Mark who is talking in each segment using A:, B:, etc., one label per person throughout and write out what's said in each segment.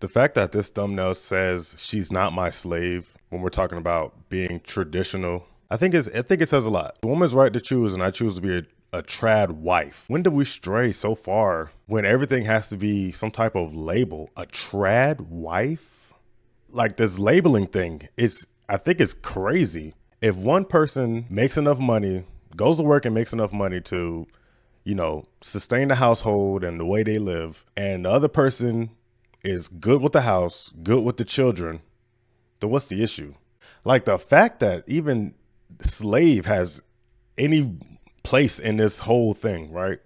A: The fact that this thumbnail says she's not my slave when we're talking about being traditional, I think it says a lot. The woman's right to choose, and I choose to be a trad wife. When do we stray so far when everything has to be some type of label? A trad wife? Like this labeling thing, I think it's crazy. If one person makes enough money, goes to work and makes enough money to, sustain the household and the way they live, and the other person is good with the house, good with the children, then what's the issue? Like the fact that even slave has any place in this whole thing, right?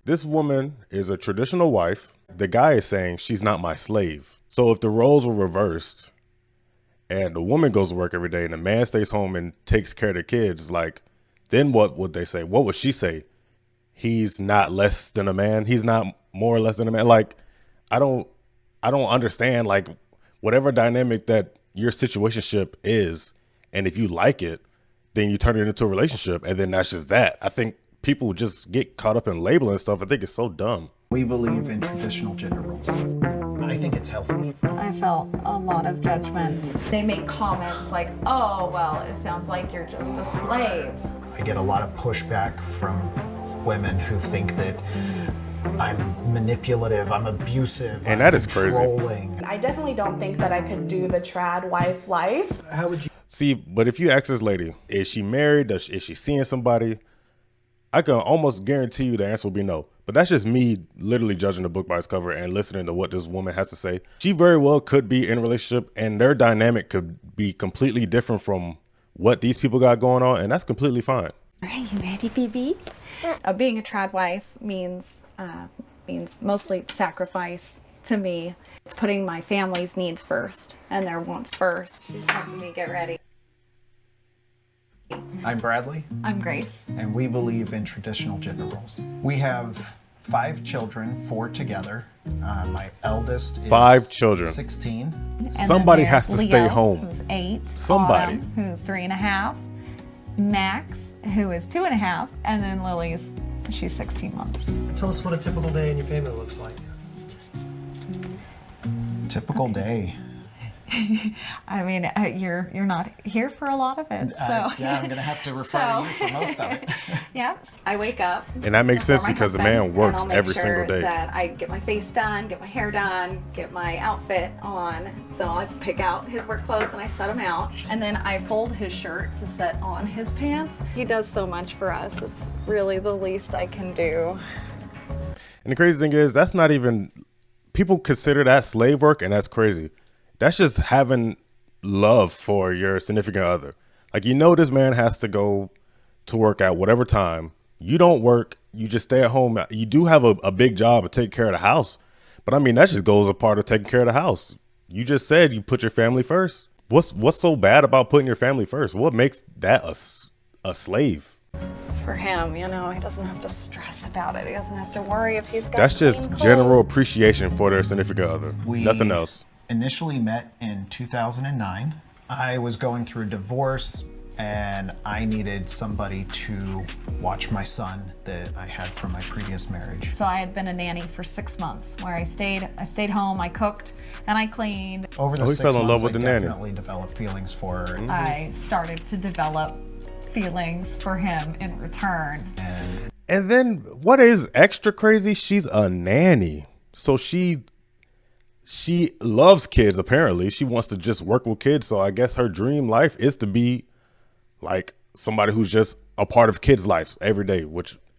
A: This woman is a traditional wife. The guy is saying she's not my slave. So if the roles were reversed and the woman goes to work every day and the man stays home and takes care of the kids, like, then what would they say? What would she say? He's not less than a man. He's not more or less than a man. Like, I don't understand, like, whatever dynamic that your situationship is, and if you like it, then you turn it into a relationship, and then that's just that. I think people just get caught up in labeling stuff. I think it's so dumb.
B: We believe in traditional gender roles. I think it's healthy.
C: I felt a lot of judgment. They make comments like, oh, well, it sounds like you're just a slave.
B: I get a lot of pushback from women who think that I'm manipulative, I'm abusive,
A: and that is
B: controlling.
A: crazy.
D: I definitely don't think that I could do the trad wife life.
B: How would you?
A: See, but if you ask this lady, is she married? Is she seeing somebody? I can almost guarantee you the answer will be no. But that's just me literally judging the book by its cover and listening to what this woman has to say. She very well could be in a relationship, and their dynamic could be completely different from what these people got going on, and that's completely fine.
C: Are you ready, BB? Being a trad wife means mostly sacrifice to me. It's putting my family's needs first and their wants first. She's helping me get ready.
B: I'm Bradley.
C: I'm Grace.
B: And we believe in traditional gender roles. We have 5 children, 4 together. My eldest is
A: 5 children.
B: 16.
C: And
A: Somebody
C: then
A: has
C: there's
A: to stay
C: Leo,
A: home.
C: Who's 8.
A: Somebody.
C: Autumn, who's 3.5. Max, who is 2.5. And then Lily's, she's 16 months.
E: Tell us what a typical day in your family looks like.
B: Typical day.
C: I mean, you're not here for a lot of it, so.
B: Yeah, I'm gonna have to refer to you for most of it.
C: Yeah, I wake up.
A: And that makes sense
C: before my
A: because the
C: husband,
A: man works
C: and I'll make
A: every
C: sure
A: single day.
C: That I get my face done, get my hair done, get my outfit on. So I pick out his work clothes and I set them out. And then I fold his shirt to set on his pants. He does so much for us. It's really the least I can do.
A: And the crazy thing is, that's not even, people consider that slave work, and that's crazy. That's just having love for your significant other. Like, this man has to go to work at whatever time. You don't work. You just stay at home. You do have a big job to take care of the house. But I mean, that just goes a part of taking care of the house. You just said you put your family first. What's so bad about putting your family first? What makes that a slave?
C: For him, he doesn't have to stress about it. He doesn't have to worry if he's got
A: That's just
C: clean
A: general
C: clothes.
A: appreciation for their significant other. Nothing else.
B: Initially met in 2009. I was going through a divorce and I needed somebody to watch my son that I had from my previous marriage.
C: So I had been a nanny for 6 months where I stayed home, I cooked, and I cleaned.
B: Over the
A: he
B: 6
A: fell in love
B: months,
A: with
B: I
A: the nanny.
B: definitely developed feelings for her.
C: I started to develop feelings for him in return.
A: And then what is extra crazy? She's a nanny. So she loves kids, apparently. She wants to just work with kids. So I guess her dream life is to be like somebody who's just a part of kids' lives every day,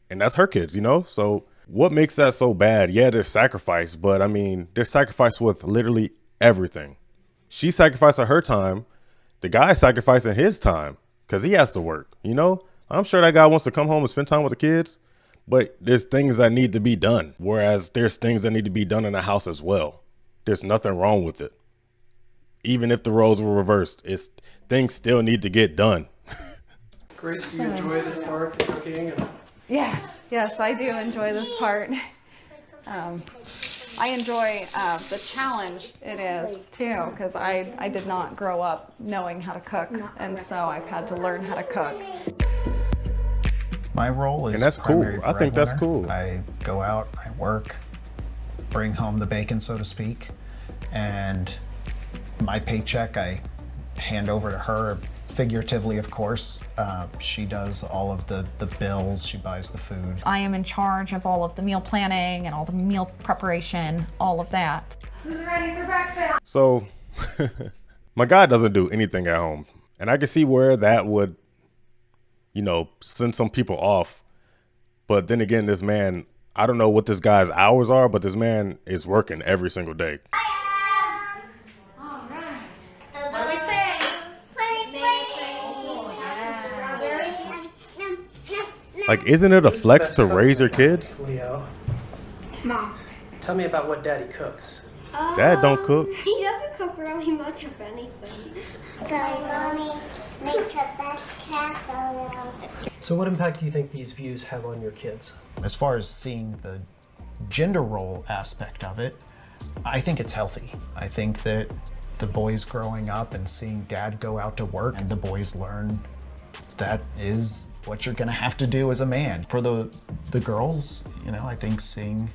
A: and that's her kids, So what makes that so bad? Yeah, there's sacrifice, but I mean, there's sacrifice with literally everything. She sacrificing her time. The guy sacrificing his time because he has to work, I'm sure that guy wants to come home and spend time with the kids, but there's things that need to be done. Whereas there's things that need to be done in the house as well. There's nothing wrong with it. Even if the roles were reversed, things still need to get done.
E: Grace, do you enjoy this part, the cooking?
C: Yes, I do enjoy this part. I enjoy the challenge it is too, because I did not grow up knowing how to cook, and so I've had to learn how to cook.
B: My role is
A: And that's cool.
B: primary
A: I think that's
B: breadwinner.
A: cool.
B: I go out, I work, bring home the bacon, so to speak, and my paycheck I hand over to her, figuratively, of course. She does all of the bills, she buys the food.
C: I am in charge of all of the meal planning and all the meal preparation, all of that.
F: Who's ready for breakfast?
A: So my guy doesn't do anything at home. And I can see where that would, you know, send some people off. But then again, this man, I don't know what this guy's hours are, but this man is working every single day.
F: All right.
C: What do we say?
A: Like, isn't it a flex to raise your kids?
E: Leo,
F: Mom.
E: tell me about what Daddy cooks.
A: Dad don't cook.
F: He doesn't cook really much of anything.
G: My mommy makes the best casserole.
E: So what impact do you think these views have on your kids?
B: As far as seeing the gender role aspect of it, I think it's healthy. I think that the boys growing up and seeing dad go out to work, and the boys learn that is what you're gonna have to do as a man. For the girls, you know, I think seeing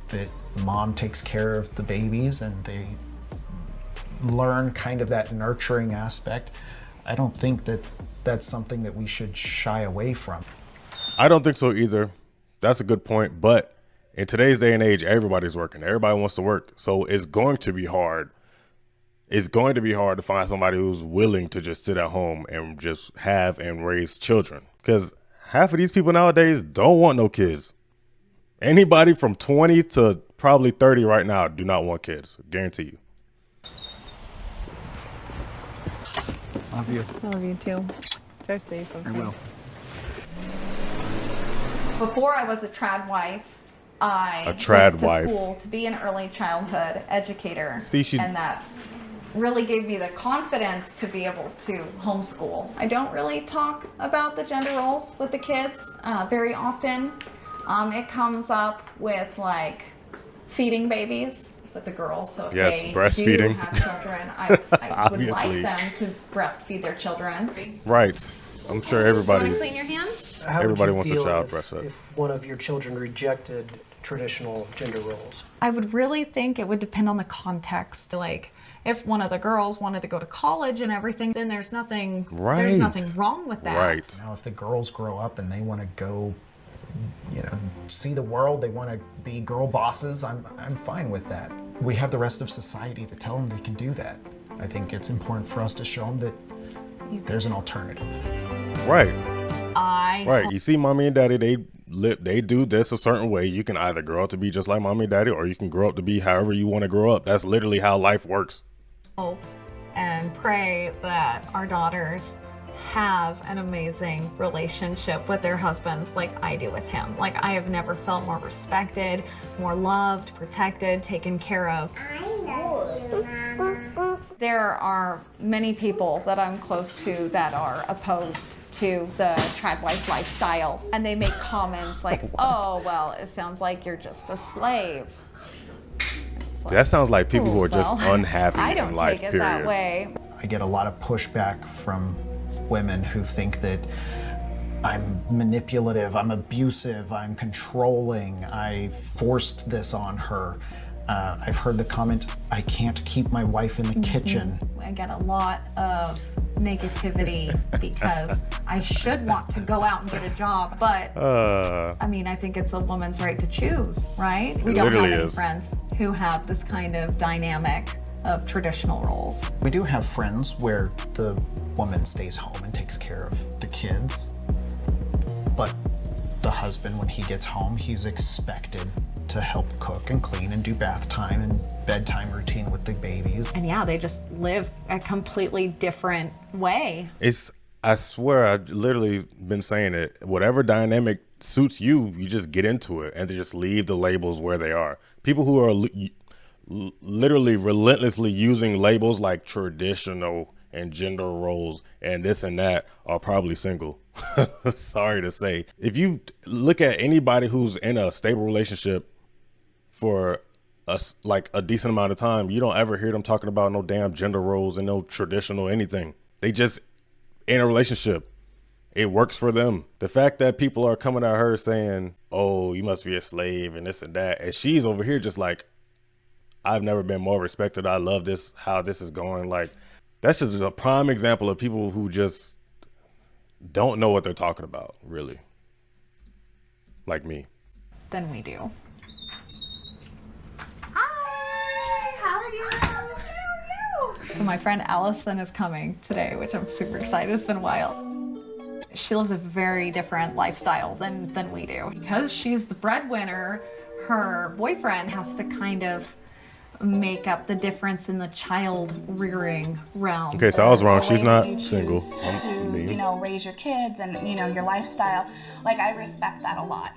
B: that mom takes care of the babies and they learn kind of that nurturing aspect, I don't think that that's something that we should shy away from.
A: I don't think so either. That's a good point. But in today's day and age, everybody's working. Everybody wants to work. So it's going to be hard. It's going to be hard to find somebody who's willing to just sit at home and just have and raise children. Because half of these people nowadays don't want no kids. Anybody from 20 to probably 30 right now do not want kids. Guarantee you.
B: Love you.
C: I love you too. Drive safe. Okay?
B: I will.
C: Before I was a Tradwife, I
A: A Tradwife.
C: went to school to be an early childhood educator.
A: See,
C: and that really gave me the confidence to be able to homeschool. I don't really talk about the gender roles with the kids very often. It comes up with like feeding babies with the girls. So if
A: Yes,
C: they
A: breastfeeding.
C: do have children, I would
A: Obviously.
C: like them to breastfeed their children.
A: Right. I'm sure
C: Want
A: everybody.
C: to clean your hands?
E: How would
A: Everybody
E: you
A: wants a
E: feel
A: child
E: if,
A: breastfed.
E: if one of your children rejected traditional gender roles?
C: I would really think it would depend on the context. Like, if one of the girls wanted to go to college and everything, then there's nothing
A: Right.
C: wrong with that.
A: Right.
B: Now, if the girls grow up and they want to go, you know, see the world, they want to be girl bosses, I'm fine with that. We have the rest of society to tell them they can do that. I think it's important for us to show them that there's an alternative.
A: Right.
C: I
A: Right. You see, mommy and daddy, they do this a certain way. You can either grow up to be just like mommy and daddy, or you can grow up to be however you want to grow up. That's literally how life works.
C: hope and pray that our daughters have an amazing relationship with their husbands like I do with him. Like, I have never felt more respected, more loved, protected, taken care of.
G: I love you, Mama.
C: There are many people that I'm close to that are opposed to the Tradwife lifestyle. And they make comments like, oh, well, it sounds like you're just a slave. It's like,
A: That sounds like people who are just
C: well,
A: unhappy
C: I don't
A: in life,
C: take it
A: period.
C: that way.
B: I get a lot of pushback from women who think that I'm manipulative, I'm abusive, I'm controlling, I forced this on her. I've heard the comment, I can't keep my wife in the kitchen.
C: I get a lot of negativity because I should want to go out and get a job, but I mean, I think it's a woman's right to choose, right? We don't have
A: literally
C: any
A: is.
C: friends who have this kind of dynamic of traditional roles.
B: We do have friends where the woman stays home and takes care of the kids, but the husband, when he gets home, he's expected to help cook and clean and do bath time and bedtime routine with the babies.
C: And yeah, they just live a completely different way.
A: I swear, I've literally been saying it. Whatever dynamic suits you, you just get into it and to just leave the labels where they are. People who are literally relentlessly using labels like traditional and gender roles and this and that are probably single. Sorry to say. If you look at anybody who's in a stable relationship for a decent amount of time, you don't ever hear them talking about no damn gender roles and no traditional anything. They just in a relationship. It works for them. The fact that people are coming at her saying, oh, you must be a slave and this and that, and she's over here just like, I've never been more respected. I love this, how this is going. Like, that's just a prime example of people who just don't know what they're talking about, really. Like me.
C: Than we do.
D: Hi, how are you?
C: So my friend Allison is coming today, which I'm super excited. It's been a while. She lives a very different lifestyle than we do. Because she's the breadwinner, her boyfriend has to kind of make up the difference in the child rearing realm.
A: Okay, so I was wrong.
D: The
A: She's
D: way
A: not
D: that you
A: single.
D: choose
A: I'm
D: to,
A: me.
D: you know, raise your kids and, you know, your lifestyle. Like, I respect that a lot.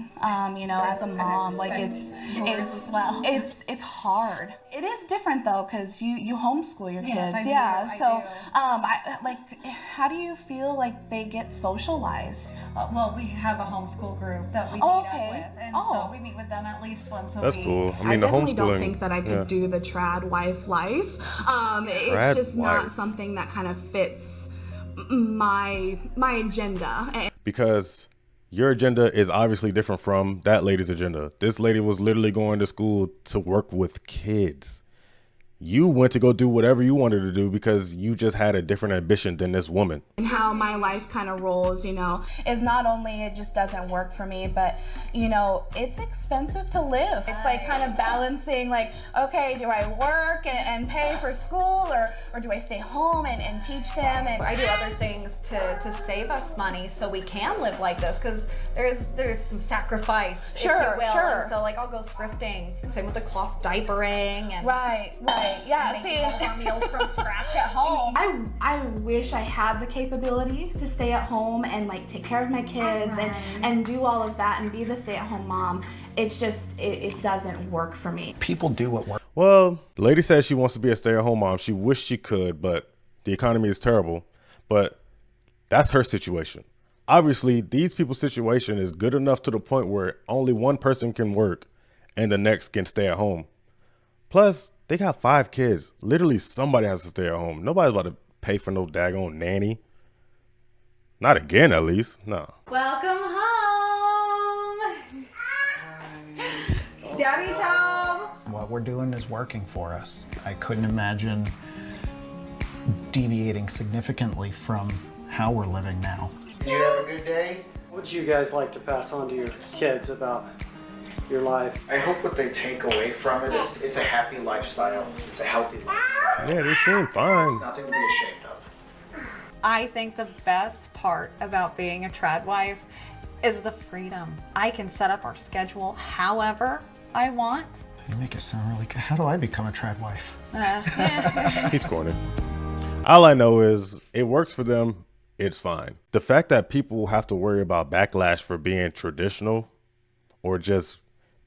D: You know, as a mom, like it's hard. It is different though, because you homeschool your kids.
C: I do.
D: I like, how do you feel like they get socialized?
C: Well, we have a homeschool group that we meet
D: Oh,
C: up
D: okay.
C: with, and
D: Oh.
C: so we meet with them at least once a
A: That's
C: week.
A: cool. I
D: I
A: mean, the
D: definitely
A: homeschooling.
D: don't think that I could
A: yeah.
D: do the Tradwife life. It's just
A: Tradwife.
D: not something that kind of fits my agenda.
A: Because your agenda is obviously different from that lady's agenda. This lady was literally going to school to work with kids. You went to go do whatever you wanted to do because you just had a different ambition than this woman.
D: And how my life kind of rolls, you know, is not only it just doesn't work for me, but, you know, it's expensive to live. It's like kind of balancing, like, okay, do I work and pay for school, or do I stay home and teach them? And
C: I do other things to save us money so we can live like this, because there's some sacrifice, if you
D: Sure,
C: will.
D: sure.
C: And so like I'll go thrifting. Same with the cloth diapering and
D: Right, yeah.
C: making all of our meals from scratch at home.
D: I wish I had the capability to stay at home and like take care of my kids and do all of that and be the stay-at-home mom. It's just it doesn't work for me.
B: People do what works.
A: Well, the lady says she wants to be a stay-at-home mom. She wished she could, but the economy is terrible. But that's her situation. Obviously, these people's situation is good enough to the point where only one person can work and the next can stay at home. Plus, they got 5 kids. Literally, somebody has to stay at home. Nobody's about to pay for no daggone nanny. Not again, at least. No.
C: Welcome home. Daddy's home.
B: What we're doing is working for us. I couldn't imagine deviating significantly from how we're living now.
E: Did you have a good day? What would you guys like to pass on to your kids about your life?
B: I hope what they take away from it is it's a happy lifestyle. It's a healthy lifestyle.
A: Yeah, they seem fine.
B: Nothing to be ashamed of.
C: I think the best part about being a Tradwife is the freedom. I can set up our schedule however I want.
B: You make it sound really good. How do I become a Tradwife?
A: He's corny. All I know is it works for them. It's fine. The fact that people have to worry about backlash for being traditional or just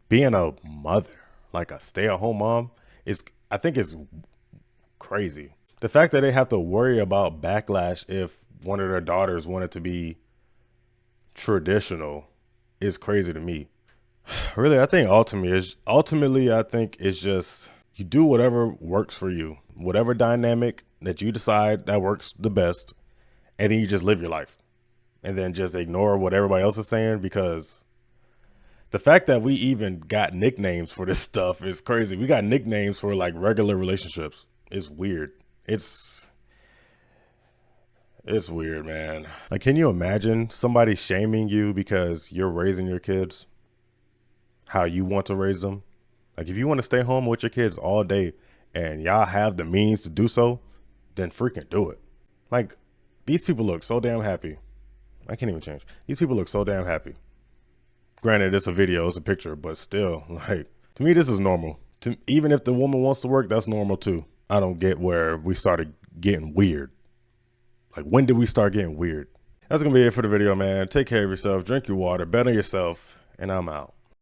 A: being a mother, like a stay-at-home mom, I think is crazy. The fact that they have to worry about backlash if one of their daughters wanted to be traditional is crazy to me. Really, I think ultimately, I think it's just you do whatever works for you, whatever dynamic that you decide that works the best, and then you just live your life and then just ignore what everybody else is saying, because the fact that we even got nicknames for this stuff is crazy. We got nicknames for like regular relationships. It's weird. It's weird, man. Like, can you imagine somebody shaming you because you're raising your kids how you want to raise them? Like, if you want to stay home with your kids all day and y'all have the means to do so, then freaking do it. Like, these people look so damn happy. I can't even change. These people look so damn happy. Granted, it's a video, it's a picture, but still, like, to me, this is normal. Even if the woman wants to work, that's normal too. I don't get where we started getting weird. Like, when did we start getting weird? That's gonna be it for the video, man. Take care of yourself, drink your water, bet on yourself, and I'm out.